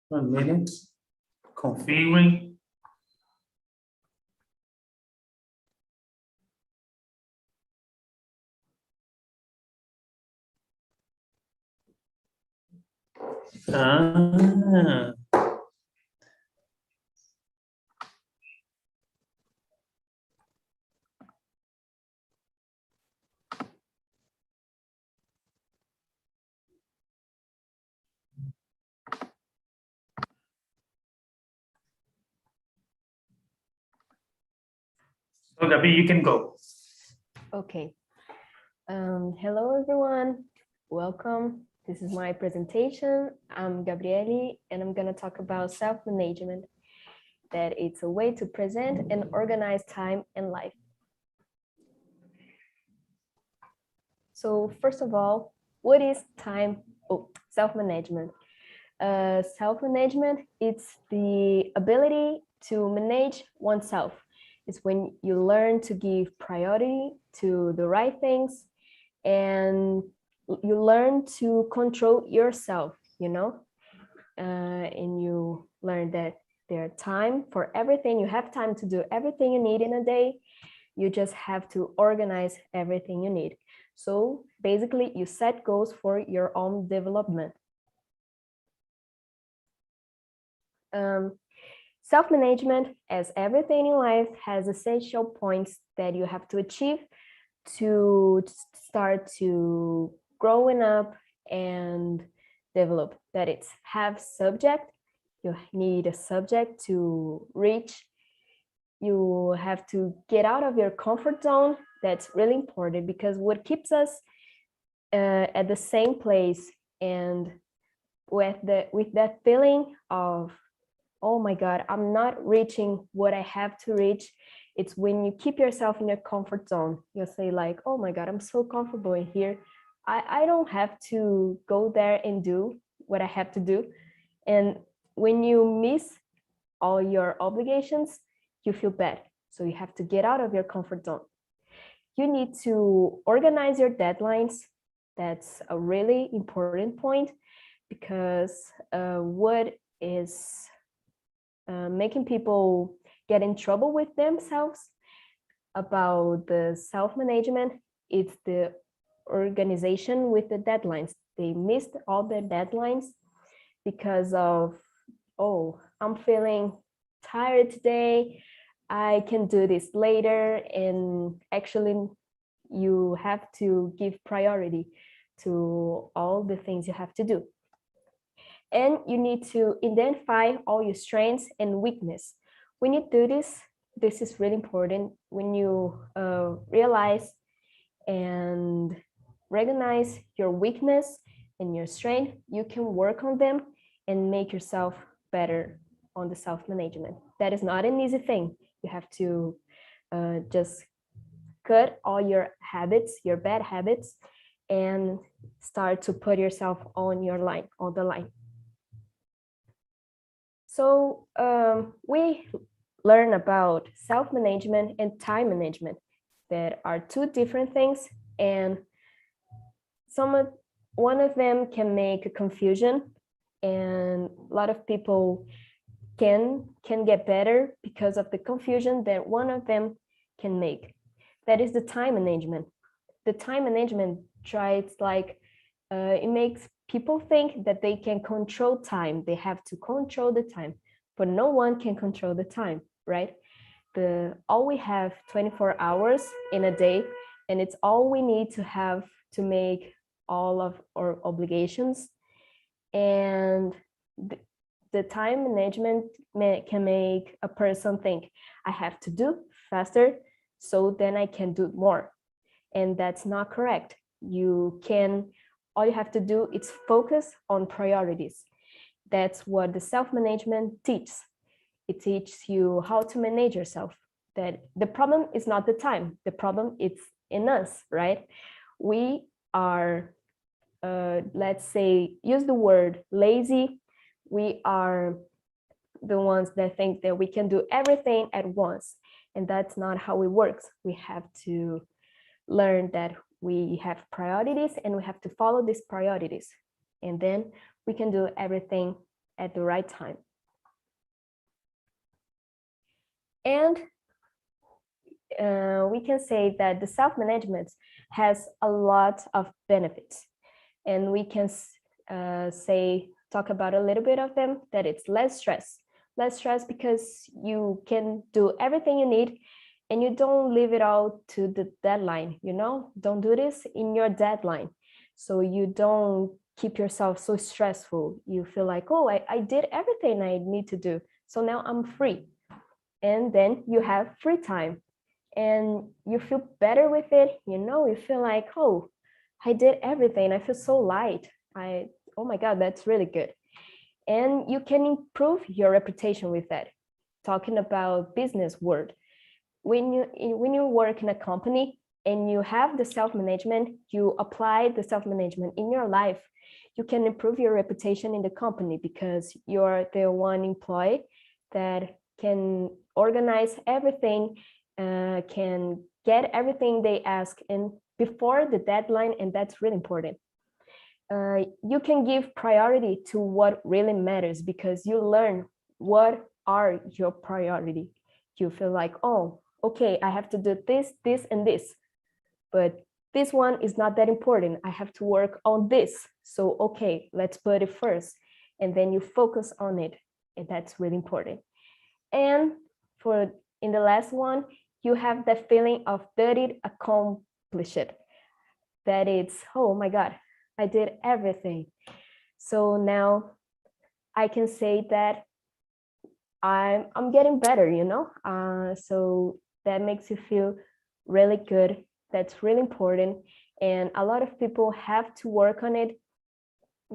1 minute. Configuring. Ah. So Gabi, you can go. Okay. Hello, everyone. Welcome. This is my presentation. I'm Gabriele, and I'm going to talk about self-management, that it's a way to present and organize time and life. So first of all, what is time? Oh, self-management. Self-management, it's the ability to manage oneself. It's when you learn to give priority to the right things and you learn to control yourself, and you learn that there's time for everything. You have time to do everything you need in a day. You just have to organize everything you need. So basically, you set goals for your own development. Self-management, as everything in life, has essential points that you have to achieve to start to growing up and develop. That it's have subject. You need a subject to reach. You have to get out of your comfort zone. That's really important, because what keeps us at the same place and with that feeling of, oh my God, I'm not reaching what I have to reach. It's when you keep yourself in your comfort zone. You'll say like, oh my God, I'm so comfortable in here. I don't have to go there and do what I have to do. And when you miss all your obligations, you feel bad. So you have to get out of your comfort zone. You need to organize your deadlines. That's a really important point, because what is making people get in trouble with themselves about the self-management, it's the organization with the deadlines. They missed all their deadlines because of, oh, I'm feeling tired today, I can do this later. And actually, you have to give priority to all the things you have to do. And you need to identify all your strengths and weakness. When you do this, this is really important. When you realize and recognize your weakness and your strength, you can work on them and make yourself better on the self-management. That is not an easy thing. You have to just cut all your habits, your bad habits, and start to put yourself on your line, on the line. So we learn about self-management and time management. That are two different things, and one of them can make a confusion, and a lot of people can get better because of the confusion that one of them can make. That is the time management. The time management tries like it makes people think that they can control time. They have to control the time, but no one can control the time, right? All we have 24 hours in a day, and it's all we need to have to make all of our obligations. And the time management can make a person think, I have to do faster, so then I can do more. And that's not correct. All you have to do is focus on priorities. That's what the self-management teaches. It teaches you how to manage yourself. That the problem is not the time. The problem is in us, right? We are, let's say, use the word lazy. We are the ones that think that we can do everything at once. And that's not how it works. We have to learn that we have priorities and we have to follow these priorities. And then we can do everything at the right time. And we can say that the self-management has a lot of benefits, and we can talk about a little bit of them, that it's less stress because you can do everything you need and you don't leave it all to the deadline, don't do this in your deadline. So you don't keep yourself so stressful. You feel like, oh, I did everything I need to do, so now I'm free. And then you have free time and you feel better with it. You feel like, oh, I did everything. I feel so light. Oh my God, that's really good. And you can improve your reputation with that. Talking about business world, when you work in a company and you have the self-management, you apply the self-management in your life, you can improve your reputation in the company because you're the one employee that can organize everything, can get everything they ask in before the deadline, and that's really important. You can give priority to what really matters because you learn what are your priority. You feel like, oh, okay, I have to do this, this, and this, but this one is not that important. I have to work on this. So, okay, let's put it first. And then you focus on it. And that's really important. And in the last one, you have that feeling of that it accomplished. That it's, oh my God, I did everything. So now I can say that I'm getting better, so that makes you feel really good. That's really important. And a lot of people have to work on it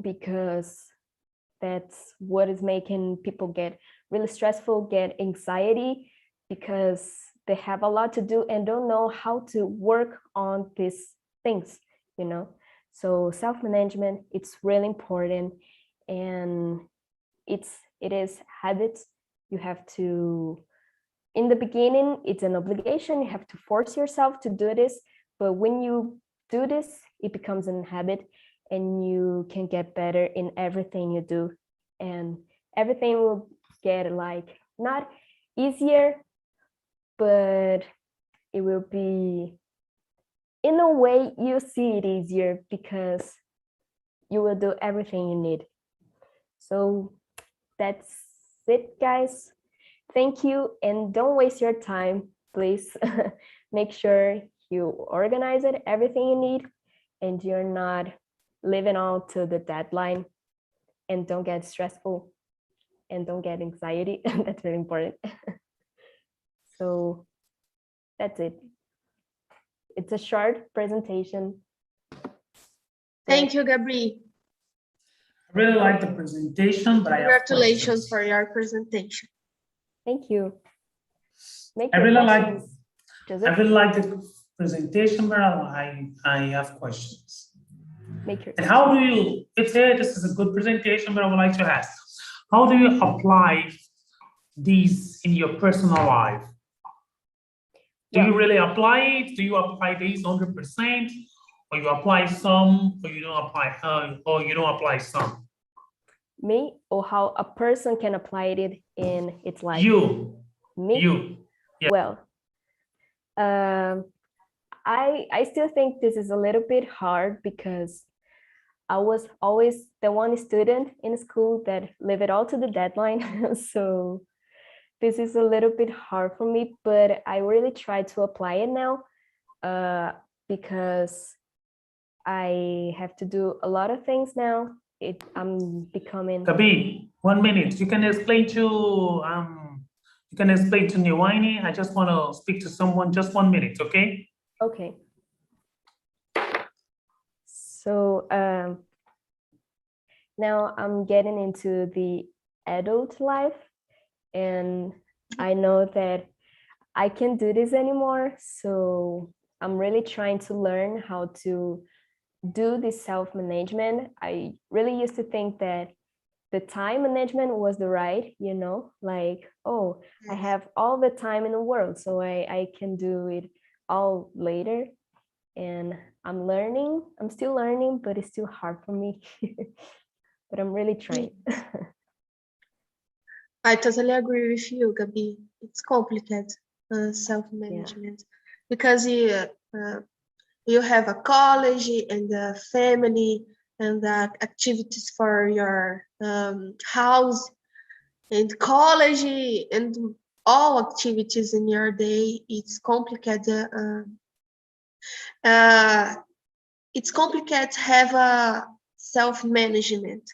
because that's what is making people get really stressful, get anxiety, because they have a lot to do and don't know how to work on these things, So self-management, it's really important, and it is habits. You have to, in the beginning, it's an obligation. You have to force yourself to do this. But when you do this, it becomes a habit and you can get better in everything you do. And everything will get like not easier, but it will be, in a way, you see it easier because you will do everything you need. So that's it, guys. Thank you, and don't waste your time, please. Make sure you organize it, everything you need, and you're not living on to the deadline, and don't get stressful and don't get anxiety. That's really important. So that's it. It's a short presentation. Thank you, Gabri. I really like the presentation, but Congratulations for your presentation. Thank you. I really like the presentation, but I have questions. And how do you, this is a good presentation, but I would like to ask, how do you apply these in your personal life? Do you really apply it? Do you apply these 100%? Or you apply some, or you don't apply some? Me, or how a person can apply it in its life? You. Me? You. Yeah. Well, I still think this is a little bit hard because I was always the one student in school that leave it all to the deadline. So this is a little bit hard for me, but I really try to apply it now because I have to do a lot of things now. I'm becoming. Gabi, 1 minute. You can explain to Niwani. I just want to speak to someone. Just 1 minute, okay? Okay. So now I'm getting into the adult life, and I know that I can't do this anymore. So I'm really trying to learn how to do this self-management. I really used to think that the time management was the right, like, oh, I have all the time in the world, so I can do it all later. And I'm still learning, but it's still hard for me. But I'm really trying. I totally agree with you, Gabi. It's complicated, self-management, because you have a college and a family and activities for your house and college and all activities in your day. It's complicated. It's complicated to have a self-management.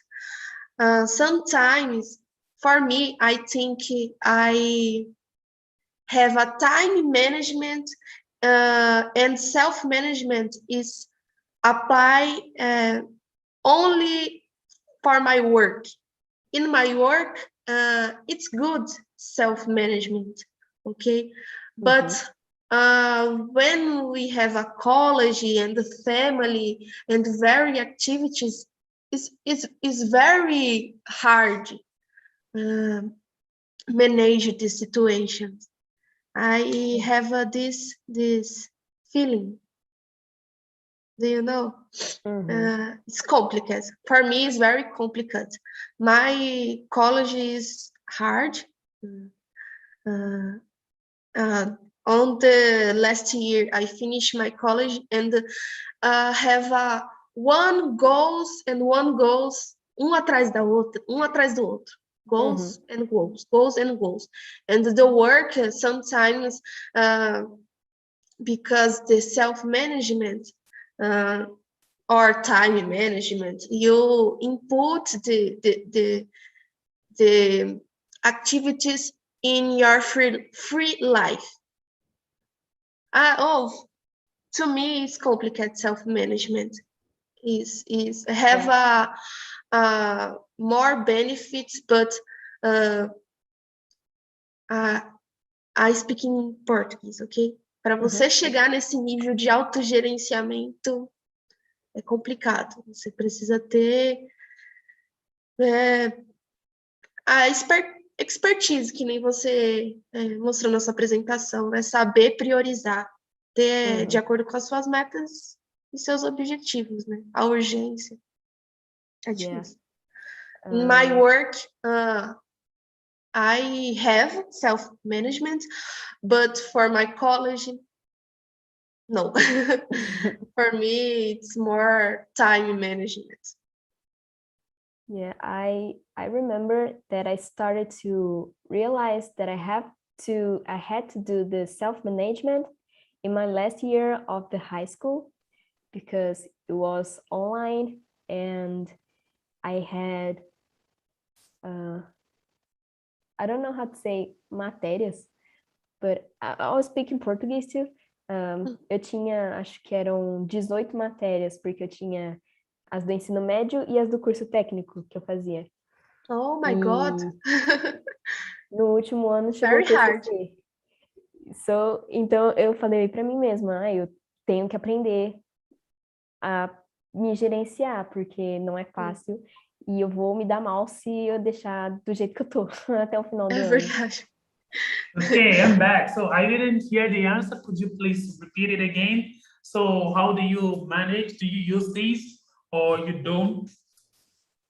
Sometimes, for me, I think I have a time management and self-management is apply only for my work. In my work, it's good self-management, okay? But when we have a college and the family and very activities, is very hard manage the situations. I have this feeling. Do you know? It's complicated. For me, it's very complicated. My college is hard. On the last year, I finished my college and have one goals, atrás da outra, atrás do outro. Goals and goals, goals and goals. And the work sometimes, because the self-management or time management, you input the activities in your free life. To me, it's complicated. Self-management is have more benefits, but I speak in Portuguese, ok? Para você chegar nesse nível de autogerenciamento é complicado. Você precisa ter a expertise, que nem você mostrou na sua apresentação, né? Saber priorizar, ter de acordo com as suas metas e seus objetivos, né? A urgência. É difícil. In my work, I have self-management, but for my college, no. For me, it's more time management. Yeah, I remember that I started to realize that I had to do the self-management in my last year of the high school, because it was online and I had I don't know how to say matérias, but I was speaking Portuguese too. Eu tinha, acho que eram 18 matérias, porque eu tinha as do ensino médio e as do curso técnico que eu fazia. Oh my God! No último ano chegou o TCC. Então eu falei para mim mesma, eu tenho que aprender a me gerenciar, porque não é fácil e eu vou me dar mal se eu deixar do jeito que eu tô até o final do ano. Verdade. Okay, I'm back. So I didn't hear the answer. Could you please repeat it again? So how do you manage? Do you use these or you don't?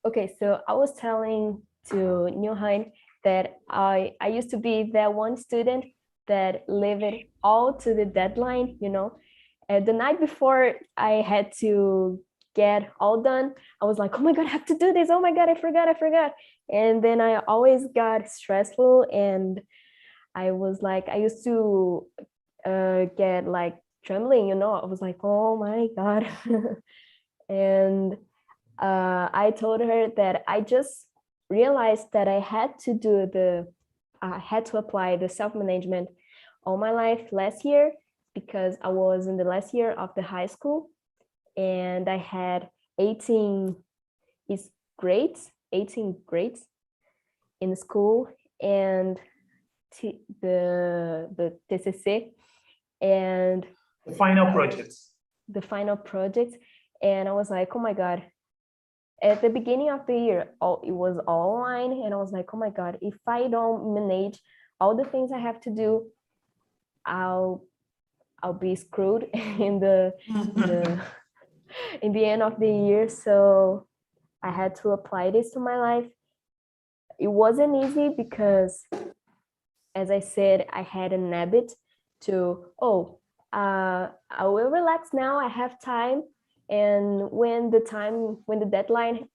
Okay, so I was telling to Newheim that I used to be that one student that lived it all to the deadline, you know. The night before I had to get all done, I was like, oh my God, I have to do this. Oh my God, I forgot. And then I always got stressful, and I was like, I used to get like trembling, you know. I was like, oh my God. And I told her that I just realized that I had to apply the self-management all my life last year, because I was in the last year of the high school and I had 18 grades in school, and the TCC and the final projects. And I was like, oh my God. At the beginning of the year, it was all online, and I was like, oh my God, if I don't manage all the things I have to do, I'll be screwed in the in the end of the year. So I had to apply this to my life. it wasn't easy because, as I said, I had an habit to, I will relax now, I have time. And when the deadline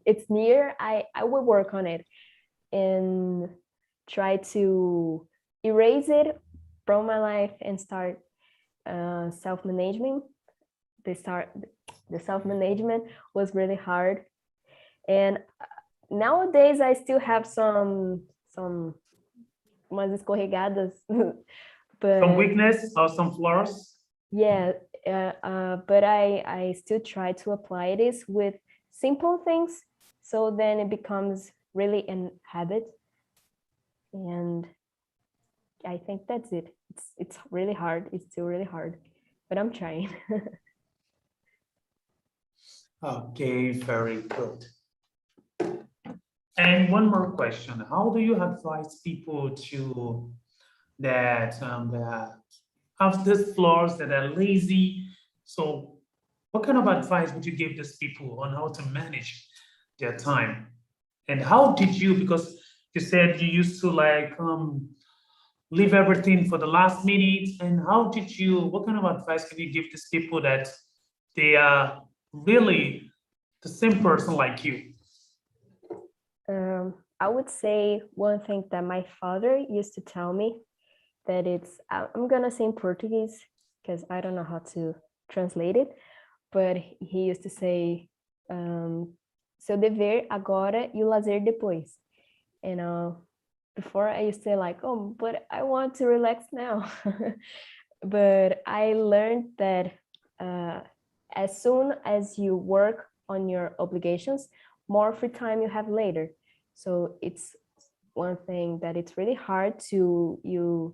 it's near, I will work on it and try to erase it from my life and start self-management. The self-management was really hard. And nowadays I still have some umas escorregadas, but some weakness or some flaws. yeah, but I still try to apply this with simple things, so then it becomes really a habit. And I think that's it. It's really hard. It's still really hard, but I'm trying. Okay, very good. And one more question: how do you advise people to that have these flaws, that are lazy? So, what kind of advice would you give these people on how to manage their time? And how did you? Because you said you used to like leave everything for the last minute. And how did you? What kind of advice can you give these people that they are really the same person like you? I would say one thing that my father used to tell me, that I'm gonna say in Portuguese because I don't know how to translate it, but he used to say, seu dever agora e o lazer depois. Before I used to say like, oh, but I want to relax now. But I learned that as soon as you work on your obligations, more free time you have later. So it's one thing that it's really hard to you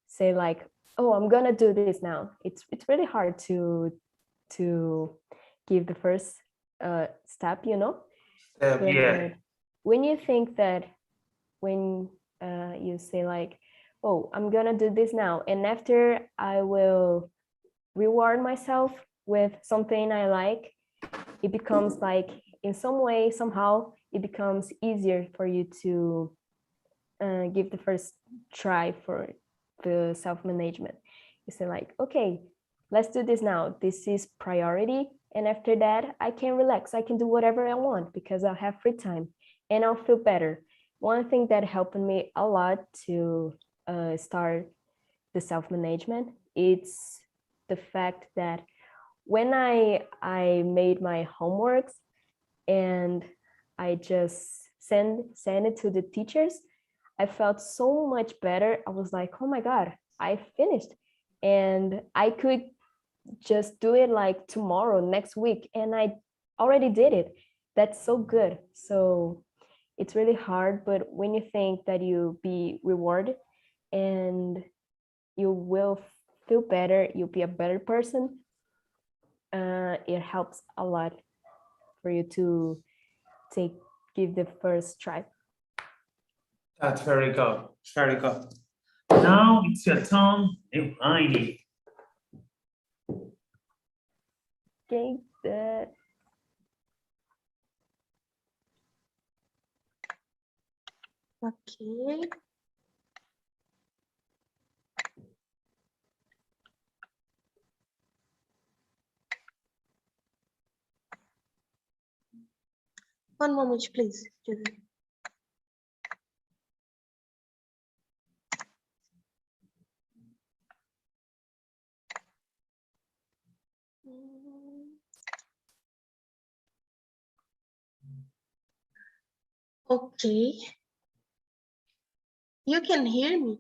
say like, oh, I'm gonna do this now. It's really hard to give the first step, Yeah. When you think that, when you say like, oh, I'm gonna do this now, and after I will reward myself with something I like, it becomes like, in some way, somehow, it becomes easier for you to give the first try for the self-management. You say like, okay, let's do this now. This is priority. And after that, I can relax. I can do whatever I want because I'll have free time and I'll feel better. One thing that helped me a lot to start the self-management, it's the fact that when I made my homeworks and I just send it to the teachers, I felt so much better. I was like, oh my God, I finished. And I could just do it like tomorrow, next week, and I already did it. That's so good. So it's really hard, but when you think that you'll be rewarded and you will feel better, you'll be a better person, it helps a lot for you to give the first try. That's very good. Very good. Now it's your turn, Elaine. Okay. Okay. One moment, please. Okay. You can hear me?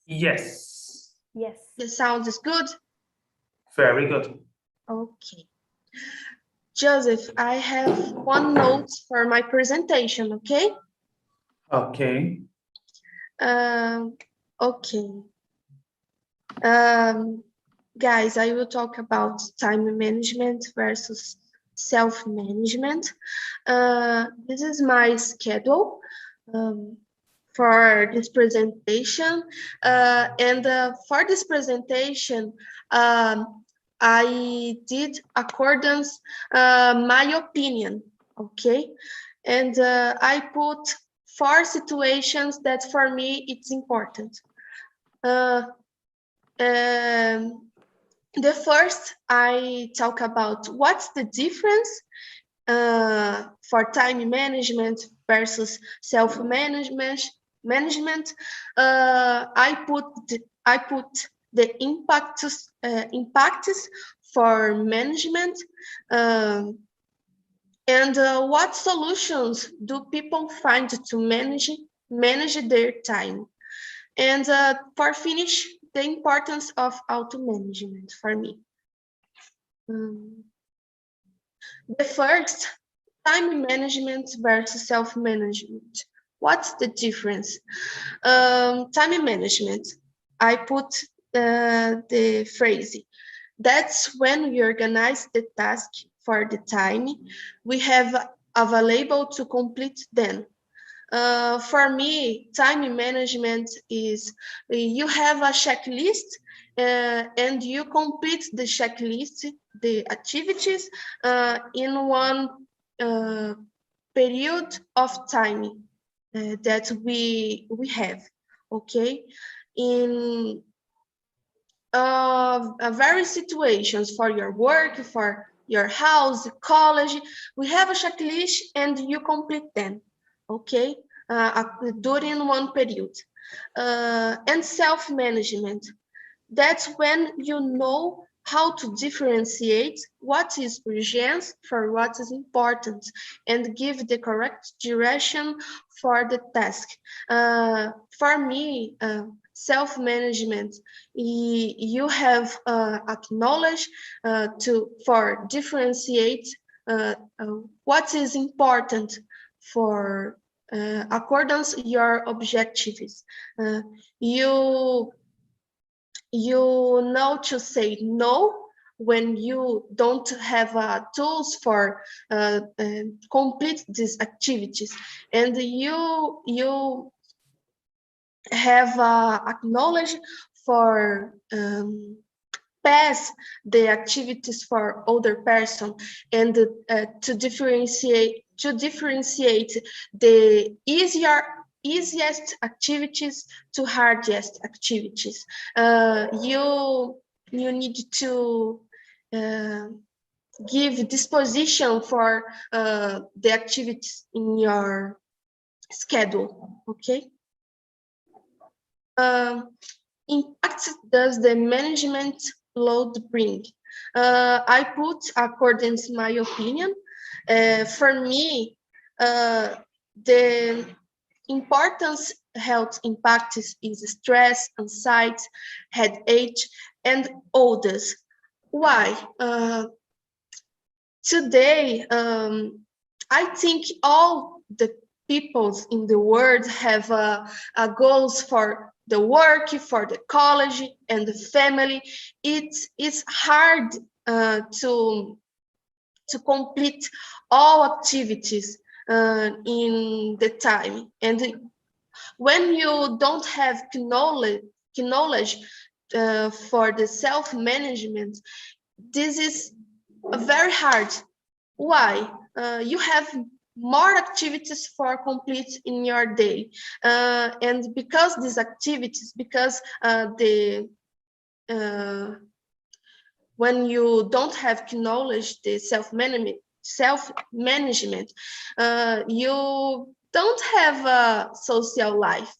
Yes. Yes. The sound is good? Very good. Okay. Joseph, I have one note for my presentation, okay? Okay. Okay. Guys, I will talk about time management versus self-management. This is my schedule for this presentation. For this presentation, I did accordance my opinion, okay? And I put 4 situations that for me it's important. The first, I talk about what's the difference for time management versus self-management. I put the impacts for management, and what solutions do people find to manage their time. And for finish, the importance of auto-management for me. The first, time management versus self-management. What's the difference? Time management, I put the phrase, that's when we organize the task for the time we have available to complete them. For me, time management is you have a checklist and you complete the checklist, the activities in one period of time that we have, okay? In various situations for your work, for your house, college, we have a checklist and you complete them, okay, during one period. And self-management, that's when you know how to differentiate what is urgent for what is important and give the correct direction for the task. For me, self-management, you have acknowledged for differentiate what is important for accordance your objectives. You know to say no when you don't have tools for complete these activities, and you have acknowledged for pass the activities for other person, and to differentiate the easiest activities to hardest activities. You need to give disposition for the activities in your schedule, okay? Impact does the management load bring? I put, according to my opinion, for me, the importance health impacts is stress, anxiety, headache, and others. Why? Today, I think all the peoples in the world have goals for the work, for the college, and the family. It's hard to complete all activities in the time, and when you don't have knowledge for the self-management, this is very hard. Why? You have more activities for complete in your day, and because these activities, because when you don't have knowledge the self-management, you don't have a social life.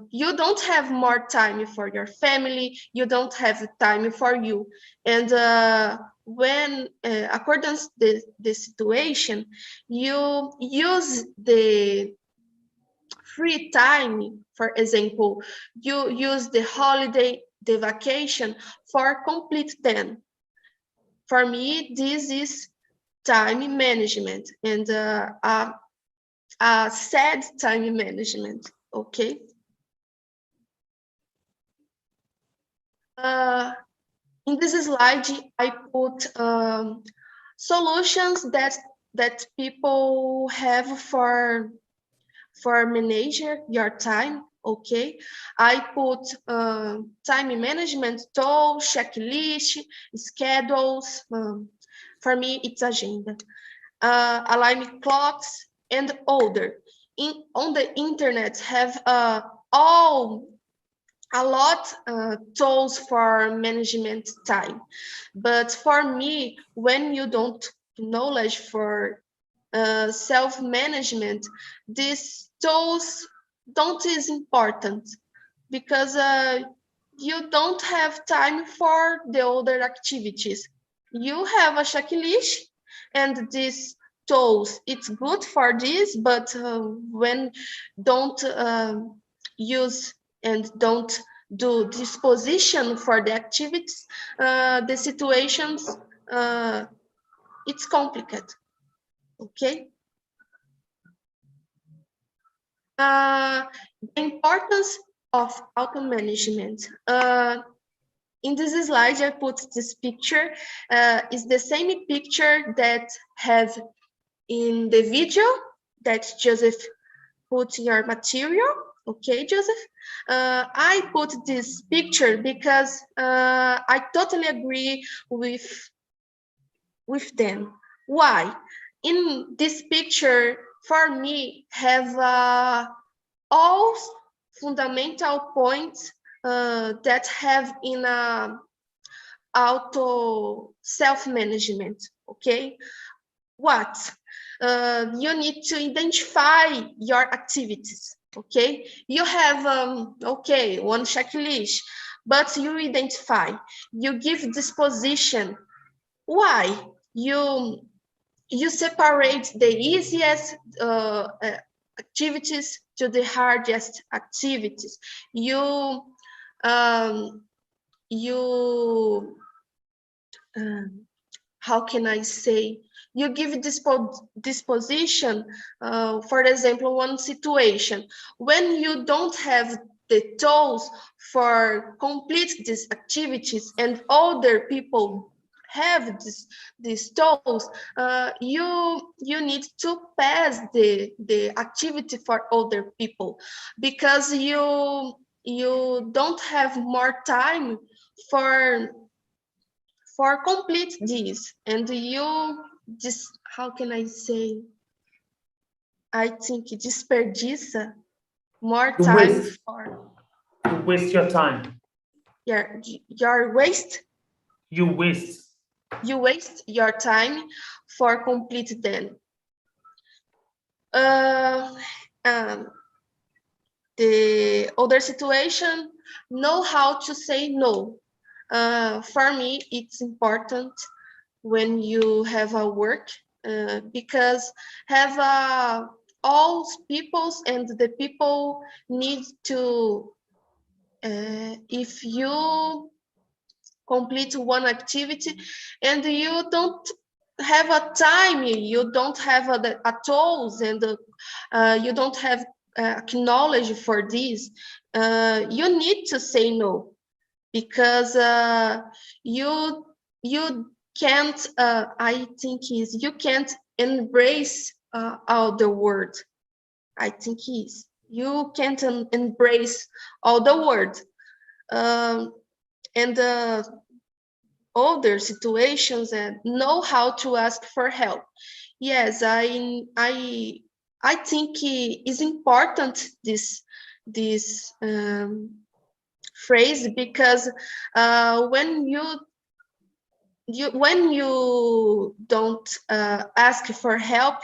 You don't have more time for your family, you don't have time for you. And when, according to the situation, you use the free time, for example, you use the holiday, the vacation for complete them. For me, this is time management, and a sad time management, okay? In this slide, I put solutions that people have for manage your time, okay? I put time management tools, checklist, schedules. For me, it's agenda. Alarm clocks, and older on the internet have a lot tools for management time. But for me, when you don't knowledge for self-management, these tools don't is important because you don't have time for the other activities. You have a checklist and these tools, it's good for this, but when don't use and don't do disposition for the activities, the situations, it's complicated, okay? The importance of auto management. In this slide, I put this picture. Is the same picture that have in the video that Joseph put your material. Okay, Joseph. I put this picture because I totally agree with them. Why? In this picture, for me, have all fundamental points that have in auto self-management, okay? What? You need to identify your activities, okay? You have, okay, one checklist, but you identify, you give disposition. Why? You separate the easiest activities to the hardest activities. You how can I say? You give disposition, for example, one situation. When you don't have the tools for complete these activities and other people have these tools, you need to pass the activity for other people because you don't have more time for complete this, and you just, how can I say, I think disperdice more time for you waste your time. your waste. You waste your time for complete them. The other situation, know how to say no. For me, it's important when you have a work because have all peoples, and the people need to, if you complete one activity and you don't have a time, you don't have a tools, and you don't have knowledge for this, you need to say no, because you can't, I think is you can't embrace all the word. I think is you can't embrace all the word, and other situations, and know how to ask for help. Yes, I think it is important this phrase, because when you don't ask for help,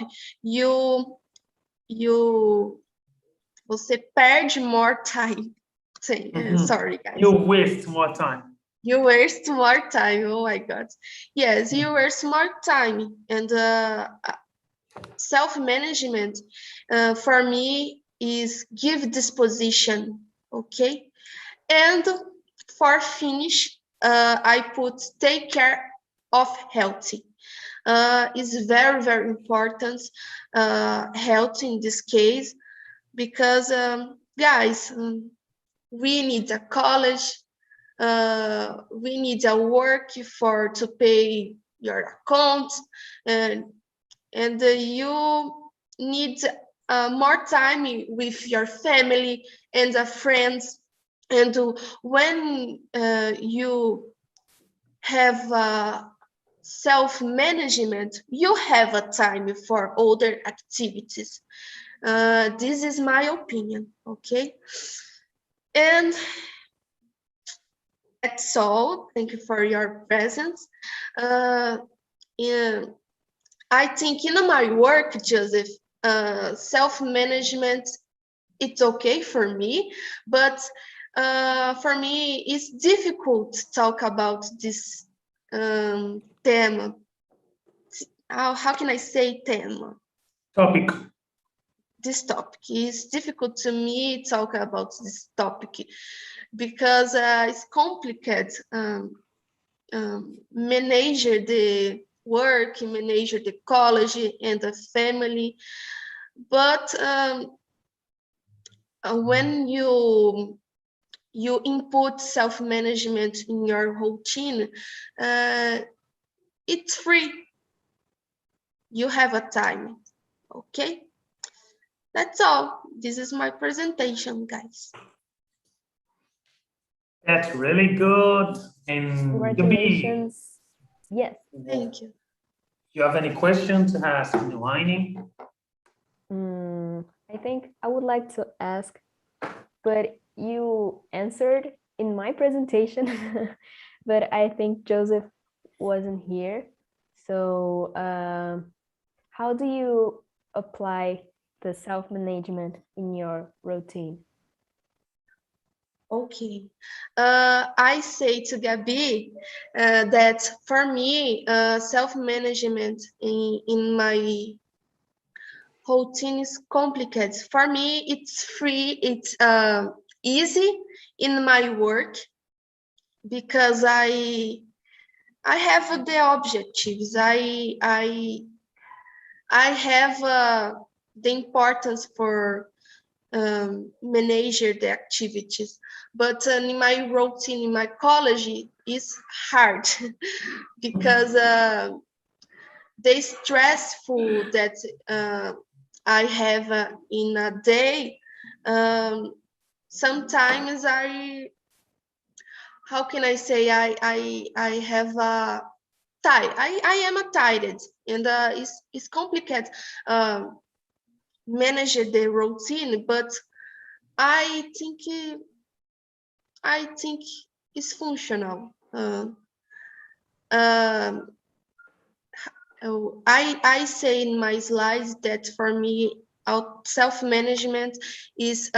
você perde more time. Sorry, guys. You waste more time. You waste more time. Oh my God. Yes, you waste more time. And self-management for me is give disposition. Okay. And for finish, I put take care of healthy. Is very, very important, health in this case, because guys, we need a college, we need a work to pay your account, and you need more time with your family and friends. And when you have self-management, you have a time for other activities. This is my opinion, okay? And that's all. Thank you for your presence. Yeah, I think in my work, Joseph, self-management, it's okay for me, but for me, it's difficult to talk about this theme. How can I say theme? Topic. This topic is difficult to me talk about this topic because it's complicated. Manage the work, manage the college and the family, but when you input self-management in your routine, it's free. You have a time, okay? That's all. This is my presentation, guys. That's really good. And Congratulations. Yes. Thank you. You have any questions to ask Noani? I think I would like to ask, but you answered in my presentation, but I think Joseph wasn't here. So how do you apply the self-management in your routine? Okay, I say to Gabi that for me, self-management in my routine is complicated. For me, it's free, it's easy in my work because I have the objectives. I have the importance for manage the activities, but in my routine in my college is hard because the stressful that I have in a day. Sometimes how can I say, I have a I am a tired, and it's complicated manage the routine, but I think it's functional. I say in my slides that for me, self-management is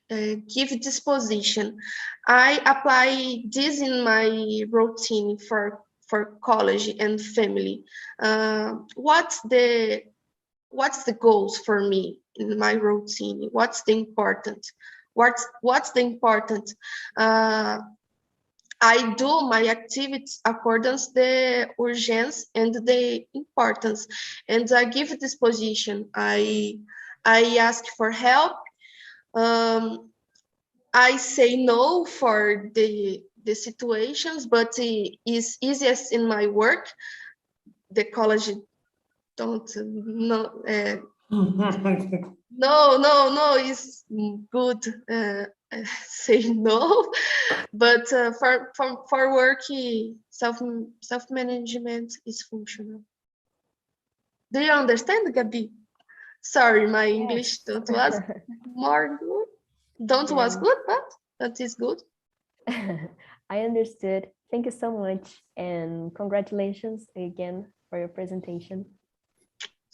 give disposition. I apply this in my routine for college and family. What's the goals for me in my routine? What's the important? What's the important? I do my activities according to the urgency and the importance, and I give disposition. I ask for help. I say no for the situations, but it's easiest in my work. The college don't know. No, it's good. Say no, but for work, self-management is functional. Do you understand, Gabi? Sorry, my English don't was more good. Don't was good, but that is good. I understood. Thank you so much, and congratulations again for your presentation.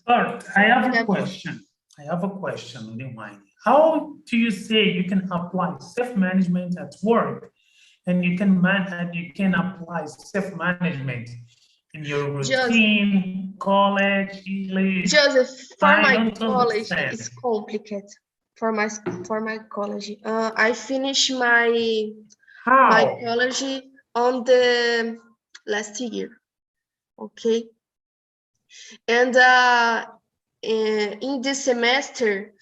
Sorry, I have a question. Limani. How do you say you can apply self-management at work, and you can apply self-management in your routine, college, English? Joseph, for my college, it's complicated. For my college, I finished my college on the last year, okay, and in this semester,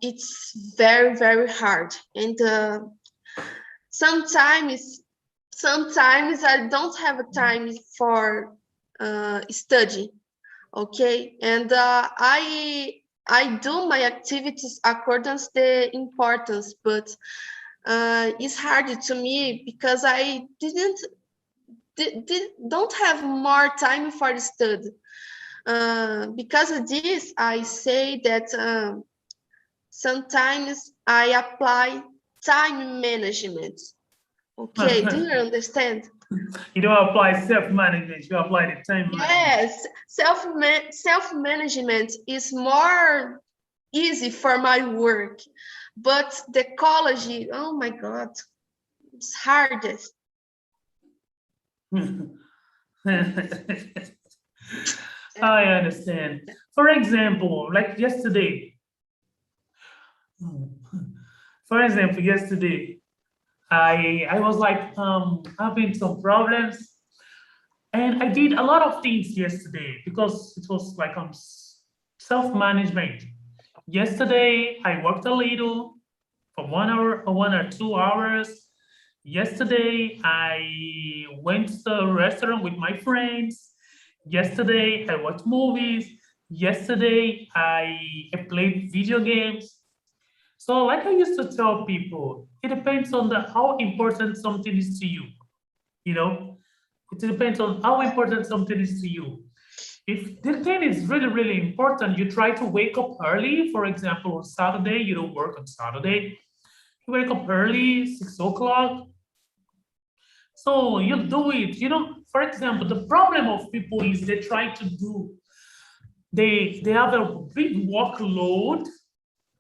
it's very hard, and sometimes I don't have a time for study, okay, and I do my activities according to the importance, but it's hard to me because I didn't don't have more time for the study. Because of this, I say that sometimes I apply time management. Okay, do you understand? You don't apply self-management, you apply the time management. Yes, self-management is more easy for my work, but the college, oh my God, it's hardest. I understand. For example, like yesterday, I was like having some problems, and I did a lot of things yesterday because it was like self-management. Yesterday, I worked a little for 1 hour or 1 or 2 hours. Yesterday, I went to the restaurant with my friends. Yesterday, I watched movies. Yesterday, I played video games. So like I used to tell people, it depends on how important something is to you. You know, it depends on how important something is to you. If the thing is really, really important, you try to wake up early. For example, on Saturday, you don't work on Saturday. You wake up early, 6 o'clock. So you do it. For example, the problem of people is they try to do, they have a big workload,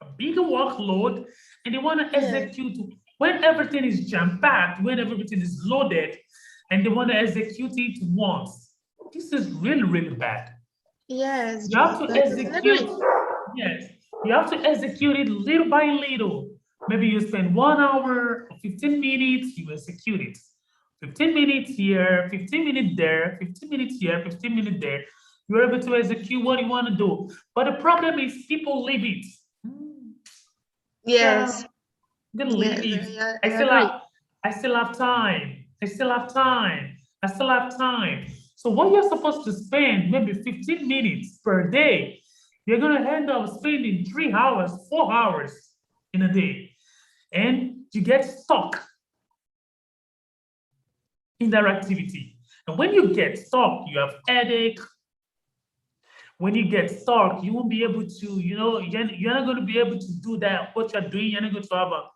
and they want to execute when everything is jam-packed, when everything is loaded, and they want to execute it once. This is really, really bad. Yes. You have to execute. Yes, you have to execute it little by little. Maybe you spend 1 hour or 15 minutes, you execute it. 15 minutes here, 15 minutes there, 15 minutes here, 15 minutes there. You're able to execute what you want to do. But the problem is people leave it. Yes. They leave it. I still have time. I still have time. I still have time. So what you're supposed to spend maybe 15 minutes per day, you're going to end up spending 3 hours, 4 hours in a day. And you get stuck in that activity. And when you get stuck, you have headache. When you get stuck, you won't be able to, you're not going to be able to do that, what you're doing. You're not going to have a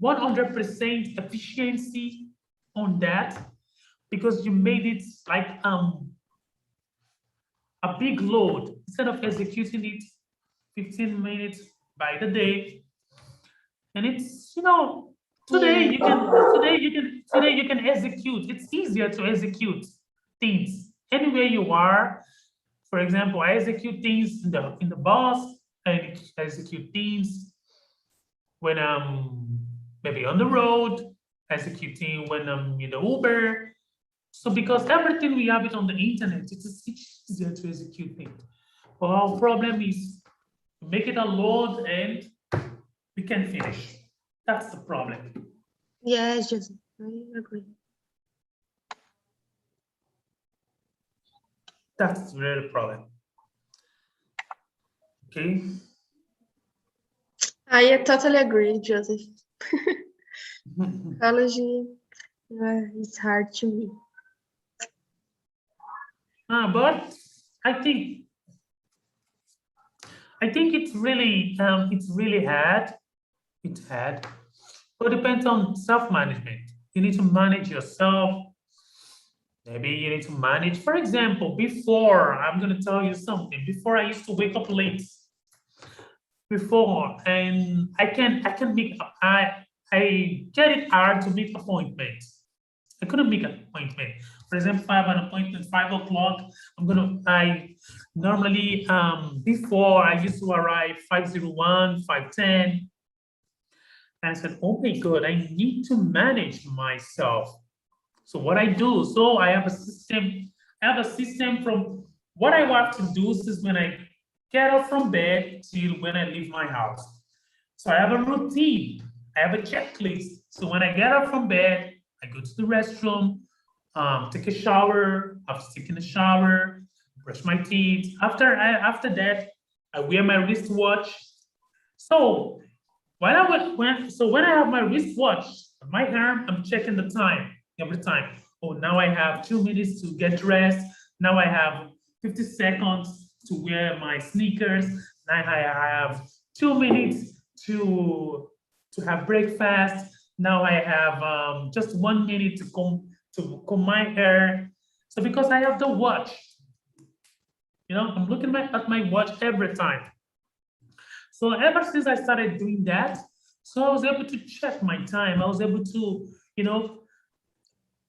100% efficiency on that because you made it like a big load. Instead of executing it 15 minutes by the day, and it's today you can execute. It's easier to execute things anywhere you are. For example, I execute things in the bus. I execute things when I'm maybe on the road, executing when I'm in the Uber. So because everything we have it on the internet, it's easier to execute things. But our problem is to make it a load and we can finish. That's the problem. Yes, Joseph, I agree. That's really the problem. Okay. I totally agree, Joseph. College, it's hard to me. But I think it's really hard. It's hard. But it depends on self-management. You need to manage yourself. Maybe you need to manage. For example, before, I'm going to tell you something. Before, I used to wake up late. Before, and I get it hard to make appointments. I couldn't make an appointment. For example, if I have an appointment 5 o'clock, I normally, before I used to arrive 5:01, 5:10. And I said, oh my God, I need to manage myself. So what I do, I have a system from what I have to do since when I get up from bed till when I leave my house. So I have a routine. I have a checklist. So when I get up from bed, I go to the restroom, take a shower. After taking a shower, brush my teeth. After that, I wear my wristwatch. So when I have my wristwatch on my arm, I'm checking the time every time. Oh, now I have 2 minutes to get dressed. Now I have 50 seconds to wear my sneakers. Now I have 2 minutes to have breakfast. Now I have just 1 minute to comb my hair. So because I have the watch, you know, I'm looking at my watch every time. So ever since I started doing that, so I was able to check my time. I was able to, you know,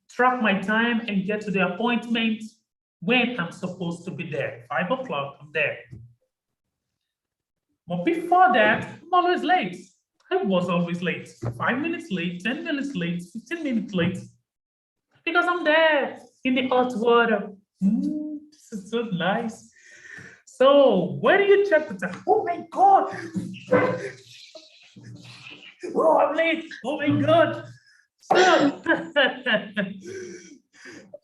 track my time and get to the appointment when I'm supposed to be there. 5 o'clock, I'm there. But before that, I'm always late. I was always late. 5 minutes late, 10 minutes late, 15 minutes late. Because I'm there in the hot water. This is so nice. So where do you check the time? Oh my God. Oh, I'm late. Oh my God. So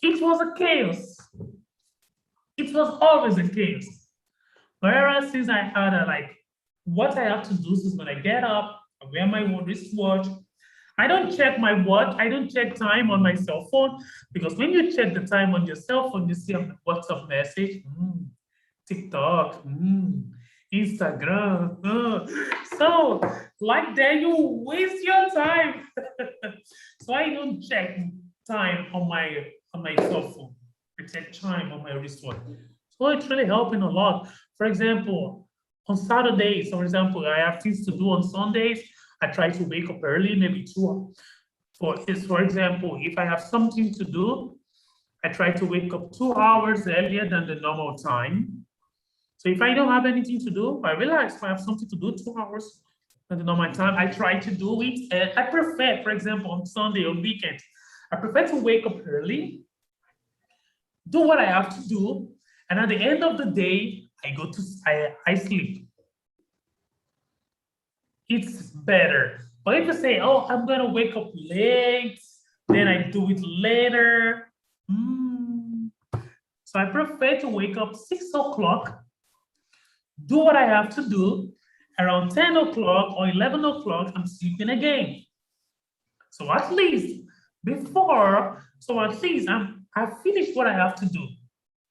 it was a chaos. It was always a chaos. Whereas since I had what I have to do is when I get up, I wear my wristwatch. I don't check my watch. I don't check time on my cell phone because when you check the time on your cell phone, you see a WhatsApp message, TikTok, Instagram. So like that, you waste your time. So I don't check time on my cell phone. I check time on my wristwatch. So it's really helping a lot. For example, on Saturdays, for example, I have things to do on Sundays. I try to wake up early, maybe 2 hours. For example, if I have something to do, I try to wake up 2 hours earlier than the normal time. So if I don't have anything to do, I realize if I have something to do 2 hours than the normal time, I try to do it. And I prefer, for example, on Sunday, on weekend, I prefer to wake up early, do what I have to do, and at the end of the day, I sleep. It's better. But if you say, oh, I'm gonna wake up late, then I do it later. So I prefer to wake up 6 o'clock, do what I have to do. Around 10 o'clock or 11 o'clock, I'm sleeping again. So at least I've finished what I have to do.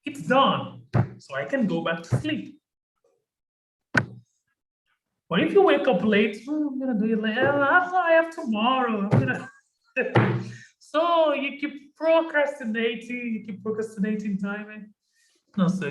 It's done. So I can go back to sleep. But if you wake up late, I'm gonna do it later. I have tomorrow. So you keep procrastinating, time. No, so